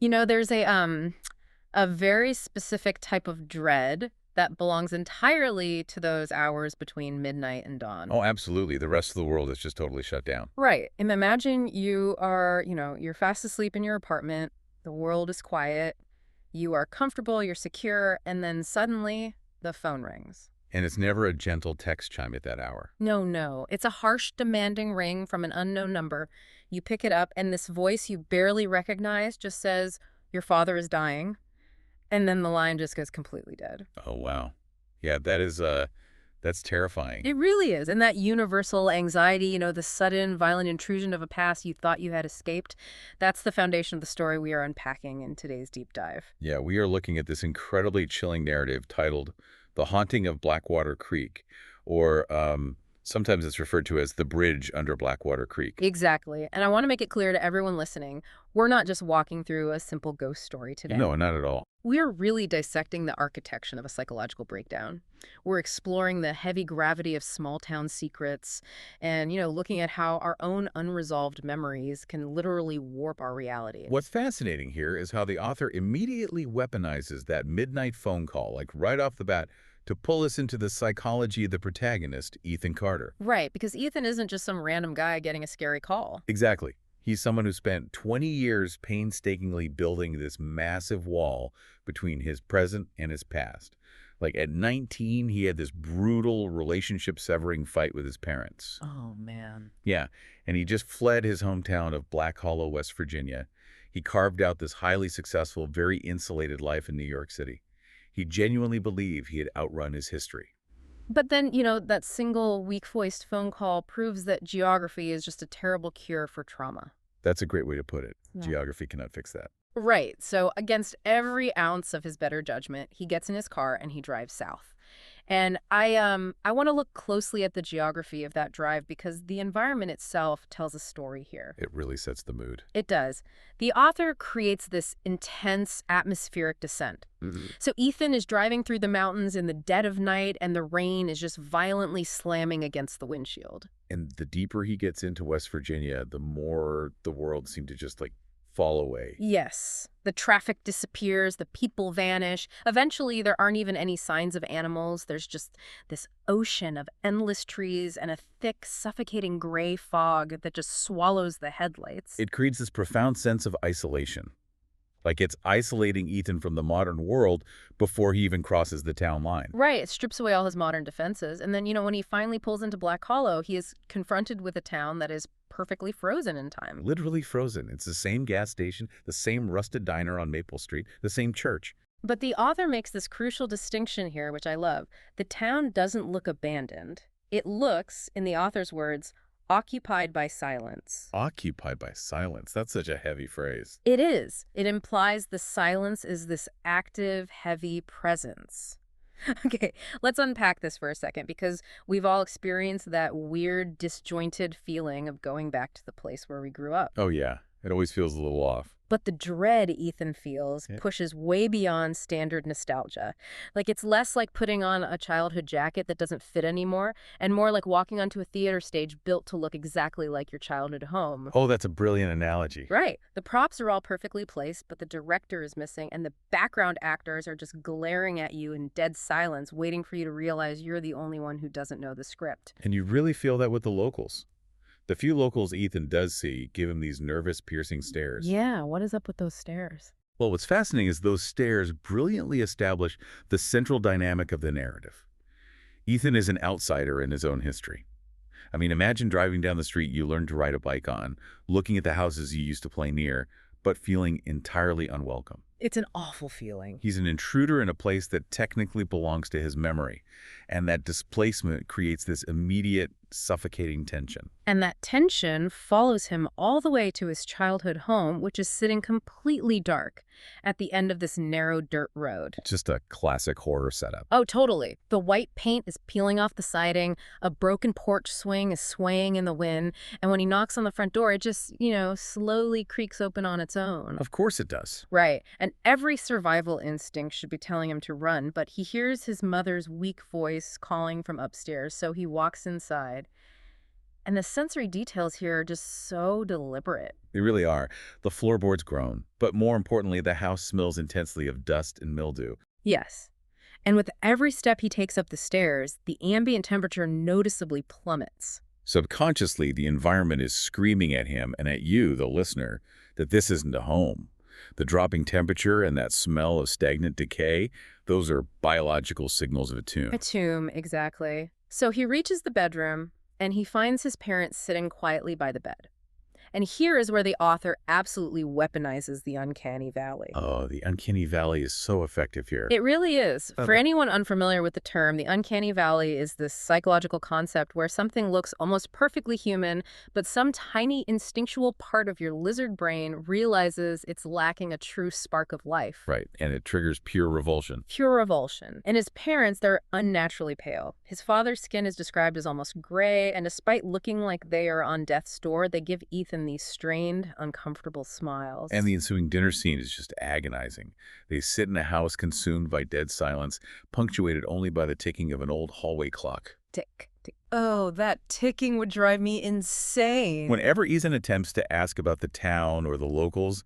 There's a very specific type of dread that belongs entirely to those hours between midnight and dawn. Oh, absolutely. The rest of the world is just totally shut down. Right. And imagine you are, you're fast asleep in your apartment. The world is quiet. You are comfortable, you're secure, and then suddenly the phone rings. And it's never a gentle text chime at that hour. No, no. It's a harsh, demanding ring from an unknown number. You pick it up, and this voice you barely recognize just says, "Your father is dying." And then the line just goes completely dead. Oh, wow. Yeah, that's terrifying. It really is. And that universal anxiety, the sudden, violent intrusion of a past you thought you had escaped, that's the foundation of the story we are unpacking in today's deep dive. Yeah, we are looking at this incredibly chilling narrative titled The Haunting of Blackwater Creek, or sometimes it's referred to as the bridge under Blackwater Creek. Exactly. And I want to make it clear to everyone listening, we're not just walking through a simple ghost story today. No, not at all. We're really dissecting the architecture of a psychological breakdown. We're exploring the heavy gravity of small town secrets and, looking at how our own unresolved memories can literally warp our reality. What's fascinating here is how the author immediately weaponizes that midnight phone call, like right off the bat, to pull us into the psychology of the protagonist, Ethan Carter. Right, because Ethan isn't just some random guy getting a scary call. Exactly. He's someone who spent 20 years painstakingly building this massive wall between his present and his past. Like at 19, he had this brutal relationship-severing fight with his parents. Oh, man. Yeah, and he just fled his hometown of Black Hollow, West Virginia. He carved out this highly successful, very insulated life in New York City. He genuinely believed he had outrun his history. But then, that single weak-voiced phone call proves that geography is just a terrible cure for trauma. That's a great way to put it. Yeah. Geography cannot fix that. Right. So against every ounce of his better judgment, he gets in his car and he drives south. And I want to look closely at the geography of that drive because the environment itself tells a story here. It really sets the mood. It does. The author creates this intense atmospheric descent. So Ethan is driving through the mountains in the dead of night and the rain is just violently slamming against the windshield. And the deeper he gets into West Virginia, the more the world seemed to just fall away. Yes. The traffic disappears, the people vanish. Eventually, there aren't even any signs of animals. There's just this ocean of endless trees and a thick, suffocating gray fog that just swallows the headlights. It creates this profound sense of isolation. Like it's isolating Ethan from the modern world before he even crosses the town line. Right. It strips away all his modern defenses. And then, when he finally pulls into Black Hollow, he is confronted with a town that is perfectly frozen in time. Literally frozen. It's the same gas station, the same rusted diner on Maple Street, the same church. But the author makes this crucial distinction here, which I love. The town doesn't look abandoned. It looks, in the author's words, occupied by silence. Occupied by silence. That's such a heavy phrase. It is. It implies the silence is this active, heavy presence. Okay, let's unpack this for a second because we've all experienced that weird, disjointed feeling of going back to the place where we grew up. Oh, yeah. It always feels a little off. But the dread Ethan feels pushes way beyond standard nostalgia. Like it's less like putting on a childhood jacket that doesn't fit anymore and more like walking onto a theater stage built to look exactly like your childhood home. Oh, that's a brilliant analogy. Right. The props are all perfectly placed, but the director is missing and the background actors are just glaring at you in dead silence, waiting for you to realize you're the only one who doesn't know the script. And you really feel that with the locals. The few locals Ethan does see give him these nervous, piercing stares. Yeah, what is up with those stares? Well, what's fascinating is those stares brilliantly establish the central dynamic of the narrative. Ethan is an outsider in his own history. I mean, imagine driving down the street you learned to ride a bike on, looking at the houses you used to play near, but feeling entirely unwelcome. It's an awful feeling. He's an intruder in a place that technically belongs to his memory, and that displacement creates this immediate, suffocating tension. And that tension follows him all the way to his childhood home, which is sitting completely dark at the end of this narrow dirt road. Just a classic horror setup. Oh, totally. The white paint is peeling off the siding, a broken porch swing is swaying in the wind, and when he knocks on the front door, it just, slowly creaks open on its own. Of course it does. Right. And every survival instinct should be telling him to run, but he hears his mother's weak voice calling from upstairs, so he walks inside. And the sensory details here are just so deliberate. They really are. The floorboards groan, but more importantly, the house smells intensely of dust and mildew. Yes. And with every step he takes up the stairs, the ambient temperature noticeably plummets. Subconsciously, the environment is screaming at him and at you, the listener, that this isn't a home. The dropping temperature and that smell of stagnant decay, those are biological signals of a tomb. A tomb, exactly. So he reaches the bedroom, and he finds his parents sitting quietly by the bed. And here is where the author absolutely weaponizes the uncanny valley. Oh, the uncanny valley is so effective here. It really is. For Okay. anyone unfamiliar with the term, the uncanny valley is this psychological concept where something looks almost perfectly human, but some tiny instinctual part of your lizard brain realizes it's lacking a true spark of life. Right, and it triggers pure revulsion. Pure revulsion. And his parents, they're unnaturally pale. His father's skin is described as almost gray, and despite looking like they are on death's door, they give Ethan these strained, uncomfortable smiles. And the ensuing dinner scene is just agonizing. They sit in a house consumed by dead silence, punctuated only by the ticking of an old hallway clock. Tick, tick. Oh, that ticking would drive me insane. Whenever Ethan attempts to ask about the town or the locals,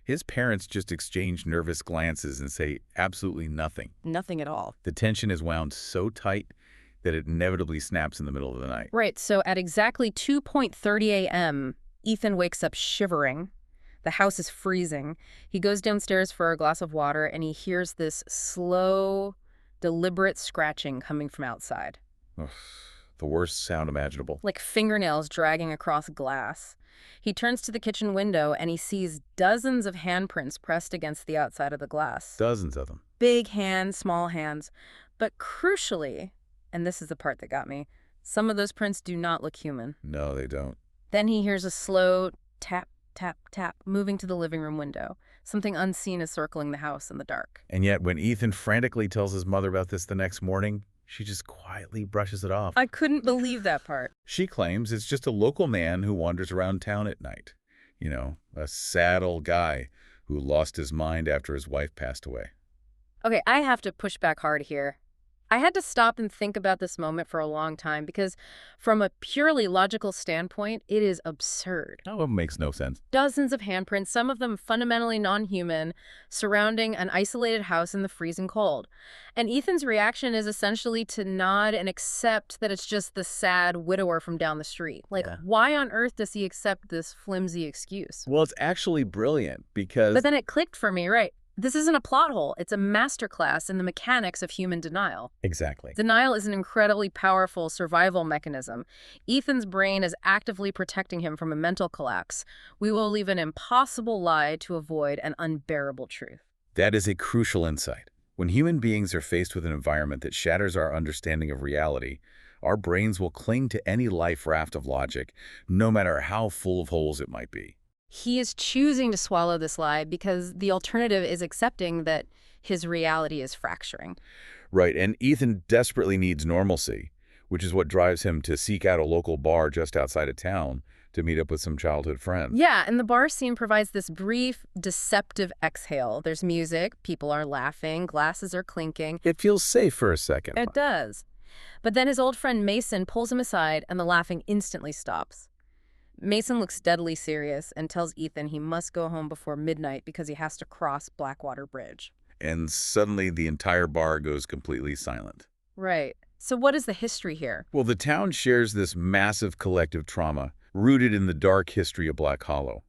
his parents just exchange nervous glances and say absolutely nothing. Nothing at all. The tension is wound so tight that it inevitably snaps in the middle of the night. Right, so at exactly 2:30 a.m., Ethan wakes up shivering. The house is freezing. He goes downstairs for a glass of water, and he hears this slow, deliberate scratching coming from outside, Ugh, the worst sound imaginable. like fingernails dragging across glass. He turns to the kitchen window, and he sees dozens of handprints pressed against the outside of the glass. Dozens of them. Big hands, small hands. But crucially, and this is the part that got me, some of those prints do not look human. No, they don't. Then he hears a slow tap, tap, tap moving to the living room window. Something unseen is circling the house in the dark. And yet, when Ethan frantically tells his mother about this the next morning, she just quietly brushes it off. I couldn't believe that part. She claims it's just a local man who wanders around town at night. You know, a sad old guy who lost his mind after his wife passed away. Okay, I have to push back hard here. I had to stop and think about this moment for a long time because from a purely logical standpoint, it is absurd. Oh, it makes no sense. Dozens of handprints, some of them fundamentally non-human, surrounding an isolated house in the freezing cold. And Ethan's reaction is essentially to nod and accept that it's just the sad widower from down the street. Like, Yeah. why on earth does he accept this flimsy excuse? Well, it's actually brilliant because... But then it clicked for me, right? This isn't a plot hole. It's a masterclass in the mechanics of human denial. Exactly. Denial is an incredibly powerful survival mechanism. Ethan's brain is actively protecting him from a mental collapse. We will leave an impossible lie to avoid an unbearable truth. That is a crucial insight. When human beings are faced with an environment that shatters our understanding of reality, our brains will cling to any life raft of logic, no matter how full of holes it might be. He is choosing to swallow this lie because the alternative is accepting that his reality is fracturing. Right, and Ethan desperately needs normalcy, which is what drives him to seek out a local bar just outside of town to meet up with some childhood friends. Yeah, and the bar scene provides this brief, deceptive exhale. There's music, people are laughing, glasses are clinking. It feels safe for a second. It does. But then his old friend Mason pulls him aside and the laughing instantly stops. Mason looks deadly serious and tells Ethan he must go home before midnight because he has to cross Blackwater Bridge. And suddenly the entire bar goes completely silent. Right. So what is the history here? Well, the town shares this massive collective trauma rooted in the dark history of Black Hollow.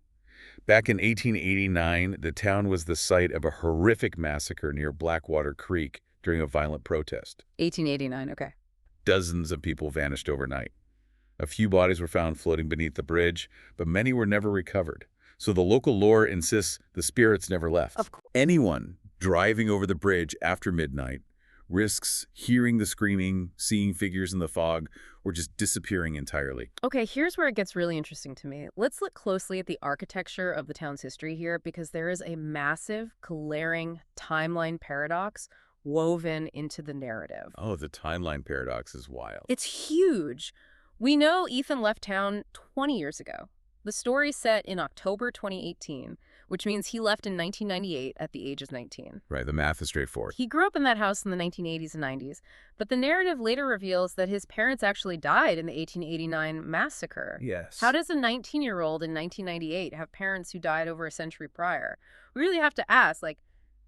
Back in 1889, the town was the site of a horrific massacre near Blackwater Creek during a violent protest. 1889, okay. Dozens of people vanished overnight. A few bodies were found floating beneath the bridge, but many were never recovered. So the local lore insists the spirits never left. Of course. Anyone driving over the bridge after midnight risks hearing the screaming, seeing figures in the fog, or just disappearing entirely. Okay, here's where it gets really interesting to me. Let's look closely at the architecture of the town's history here because there is a massive, glaring timeline paradox woven into the narrative. Oh, the timeline paradox is wild. It's huge. We know Ethan left town 20 years ago. The story's set in October 2018, which means he left in 1998 at the age of 19. Right, the math is straightforward. He grew up in that house in the 1980s and 90s, but the narrative later reveals that his parents actually died in the 1889 massacre. Yes. How does a 19-year-old in 1998 have parents who died over a century prior? We really have to ask, like,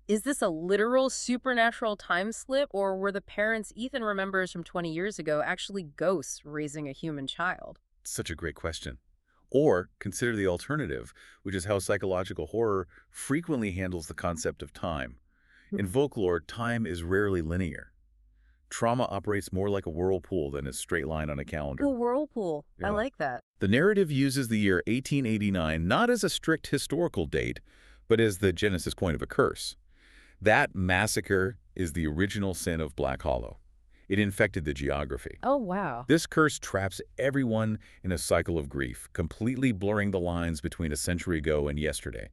is this a literal supernatural time slip, or were the parents Ethan remembers from 20 years ago actually ghosts raising a human child? Such a great question. Or consider the alternative, which is how psychological horror frequently handles the concept of time. In folklore, time is rarely linear. Trauma operates more like a whirlpool than a straight line on a calendar. A whirlpool. I Yeah. like that. The narrative uses the year 1889 not as a strict historical date, but as the genesis point of a curse. That massacre is the original sin of Black Hollow. It infected the geography. Oh, wow. This curse traps everyone in a cycle of grief, completely blurring the lines between a century ago and yesterday.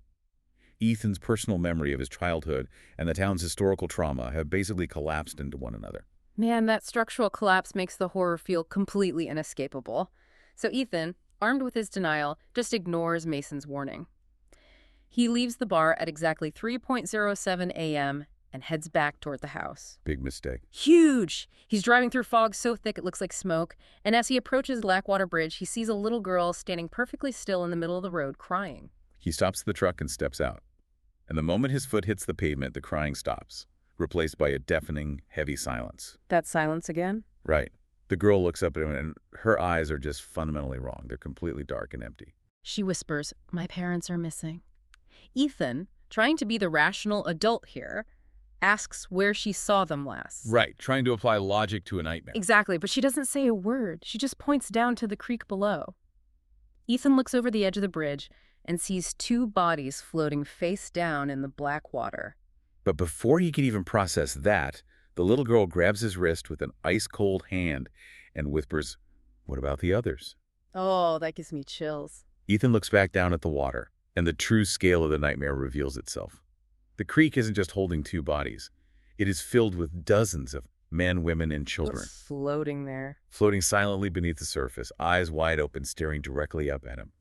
Ethan's personal memory of his childhood and the town's historical trauma have basically collapsed into one another. Man, that structural collapse makes the horror feel completely inescapable. So Ethan, armed with his denial, just ignores Mason's warning. He leaves the bar at exactly 3:07 a.m. and heads back toward the house. Big mistake. Huge! He's driving through fog so thick it looks like smoke, and as he approaches Blackwater Bridge, he sees a little girl standing perfectly still in the middle of the road, crying. He stops the truck and steps out. And the moment his foot hits the pavement, the crying stops, replaced by a deafening, heavy silence. That silence again? Right. The girl looks up at him, and her eyes are just fundamentally wrong. They're completely dark and empty. She whispers, "My parents are missing." Ethan, trying to be the rational adult here, asks where she saw them last. Right, trying to apply logic to a nightmare. Exactly, but she doesn't say a word. She just points down to the creek below. Ethan looks over the edge of the bridge and sees two bodies floating face down in the black water. But before he can even process that, the little girl grabs his wrist with an ice-cold hand and whispers, "What about the others?" Oh, that gives me chills. Ethan looks back down at the water, and the true scale of the nightmare reveals itself. The creek isn't just holding two bodies. It is filled with dozens of men, women, and children, Just floating there. floating silently beneath the surface, eyes wide open, staring directly up at him.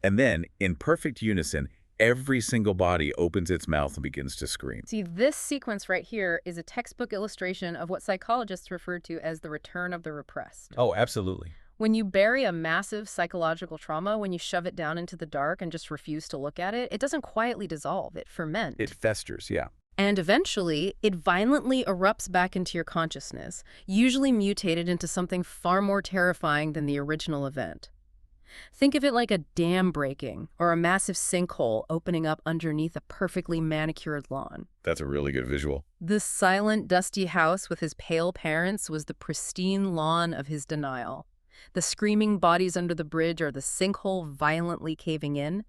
And then, in perfect unison, every single body opens its mouth and begins to scream. See, this sequence right here is a textbook illustration of what psychologists refer to as the return of the repressed. Oh, absolutely. When you bury a massive psychological trauma, when you shove it down into the dark and just refuse to look at it, it doesn't quietly dissolve, it ferments. It festers, yeah. And eventually, it violently erupts back into your consciousness, usually mutated into something far more terrifying than the original event. Think of it like a dam breaking or a massive sinkhole opening up underneath a perfectly manicured lawn. That's a really good visual. This silent, dusty house with his pale parents was the pristine lawn of his denial. The screaming bodies under the bridge are the sinkhole violently caving in.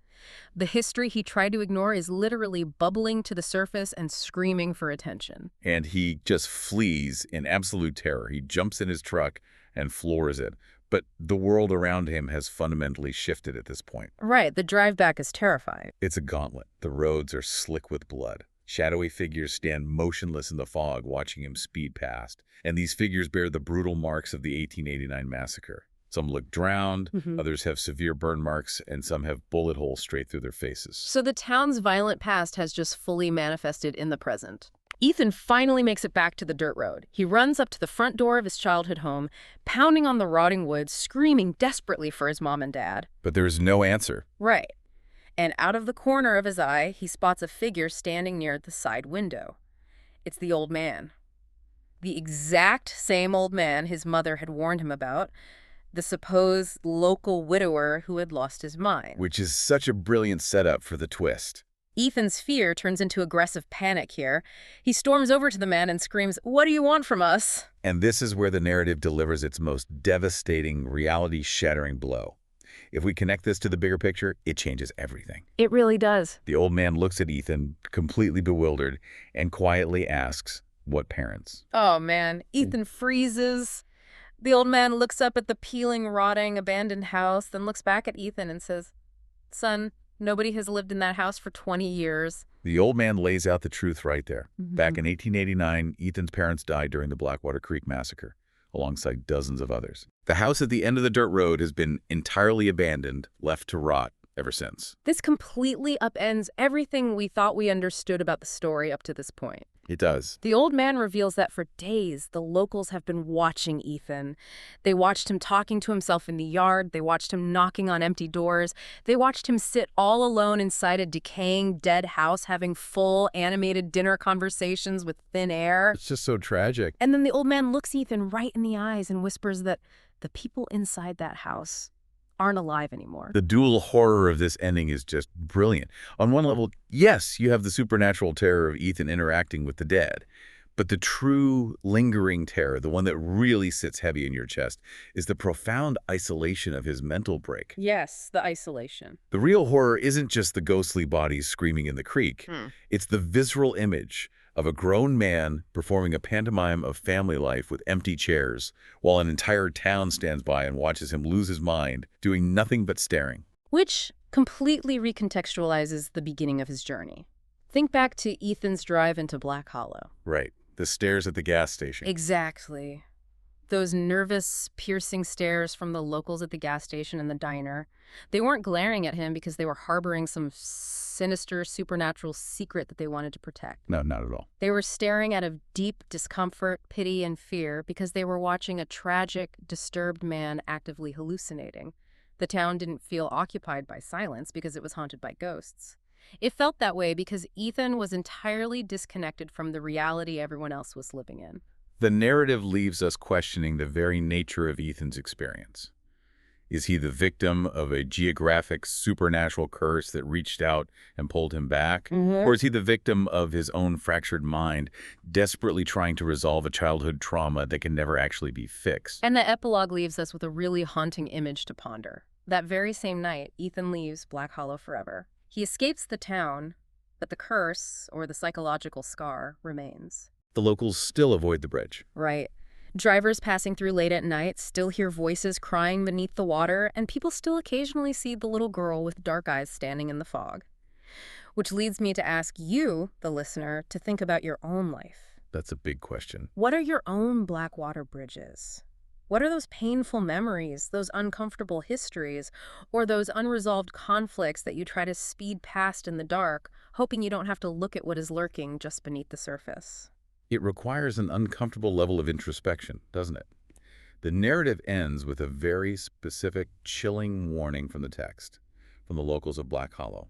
The history he tried to ignore is literally bubbling to the surface and screaming for attention. And he just flees in absolute terror. He jumps in his truck and floors it. But the world around him has fundamentally shifted at this point. Right, the drive back is terrifying. It's a gauntlet. The roads are slick with blood. Shadowy figures stand motionless in the fog, watching him speed past. And these figures bear the brutal marks of the 1889 massacre. Some look drowned, others have severe burn marks, and some have bullet holes straight through their faces. So the town's violent past has just fully manifested in the present. Ethan finally makes it back to the dirt road. He runs up to the front door of his childhood home, pounding on the rotting wood, screaming desperately for his mom and dad. But there is no answer. Right. And out of the corner of his eye, he spots a figure standing near the side window. It's the old man. The exact same old man his mother had warned him about, the supposed local widower who had lost his mind. Which is such a brilliant setup for the twist. Ethan's fear turns into aggressive panic here. He storms over to the man and screams, "What do you want from us?" And this is where the narrative delivers its most devastating, reality-shattering blow. If we connect this to the bigger picture, it changes everything. It really does. The old man looks at Ethan, completely bewildered, and quietly asks, "What parents?" Oh, man. Ethan freezes. The old man looks up at the peeling, rotting, abandoned house, then looks back at Ethan and says, "Son, nobody has lived in that house for 20 years. The old man lays out the truth right there. Back in 1889, Ethan's parents died during the Blackwater Creek massacre, alongside dozens of others. The house at the end of the dirt road has been entirely abandoned, left to rot, ever since. This completely upends everything we thought we understood about the story up to this point. It does. The old man reveals that for days, the locals have been watching Ethan. They watched him talking to himself in the yard. They watched him knocking on empty doors. They watched him sit all alone inside a decaying, dead house, having full, animated dinner conversations with thin air. It's just so tragic. And then the old man looks Ethan right in the eyes and whispers that the people inside that house aren't alive anymore. The dual horror of this ending is just brilliant. On one level, yes, you have the supernatural terror of Ethan interacting with the dead. But the true lingering terror, the one that really sits heavy in your chest, is the profound isolation of his mental break. Yes, the isolation. The real horror isn't just the ghostly bodies screaming in the creek. It's the visceral image of a grown man performing a pantomime of family life with empty chairs, while an entire town stands by and watches him lose his mind, doing nothing but staring. Which completely recontextualizes the beginning of his journey. Think back to Ethan's drive into Black Hollow. Right. The stares at the gas station. Exactly. Those nervous, piercing stares from the locals at the gas station and the diner. They weren't glaring at him because they were harboring some sinister, supernatural secret that they wanted to protect. No, not at all. They were staring out of deep discomfort, pity, and fear because they were watching a tragic, disturbed man actively hallucinating. The town didn't feel occupied by silence because it was haunted by ghosts. It felt that way because Ethan was entirely disconnected from the reality everyone else was living in. The narrative leaves us questioning the very nature of Ethan's experience. Is he the victim of a geographic supernatural curse that reached out and pulled him back? Or is he the victim of his own fractured mind, desperately trying to resolve a childhood trauma that can never actually be fixed? And the epilogue leaves us with a really haunting image to ponder. That very same night, Ethan leaves Black Hollow forever. He escapes the town, but the curse, or the psychological scar, remains. The locals still avoid the bridge. Right. Drivers passing through late at night still hear voices crying beneath the water, and people still occasionally see the little girl with dark eyes standing in the fog. Which leads me to ask you, the listener, to think about your own life. That's a big question. What are your own Blackwater bridges? What are those painful memories, those uncomfortable histories, or those unresolved conflicts that you try to speed past in the dark, hoping you don't have to look at what is lurking just beneath the surface? It requires an uncomfortable level of introspection, doesn't it? The narrative ends with a very specific, chilling warning from the text, from the locals of Black Hollow.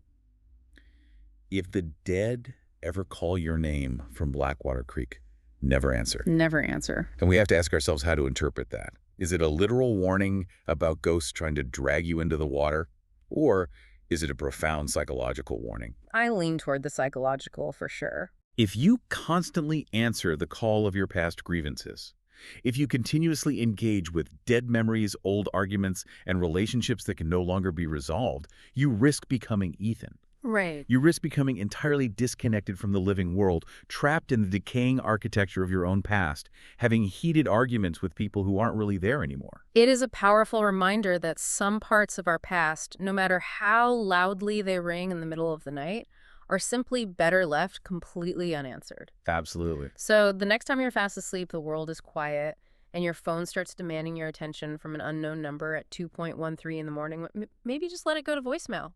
If the dead ever call your name from Blackwater Creek, never answer. Never answer. And we have to ask ourselves how to interpret that. Is it a literal warning about ghosts trying to drag you into the water? Or is it a profound psychological warning? I lean toward the psychological for sure. If you constantly answer the call of your past grievances, if you continuously engage with dead memories, old arguments, and relationships that can no longer be resolved, you risk becoming Ethan. Right. You risk becoming entirely disconnected from the living world, trapped in the decaying architecture of your own past, having heated arguments with people who aren't really there anymore. It is a powerful reminder that some parts of our past, no matter how loudly they ring in the middle of the night, are simply better left completely unanswered. Absolutely. So the next time you're fast asleep, the world is quiet, and your phone starts demanding your attention from an unknown number at 2:13 in the morning, maybe just let it go to voicemail.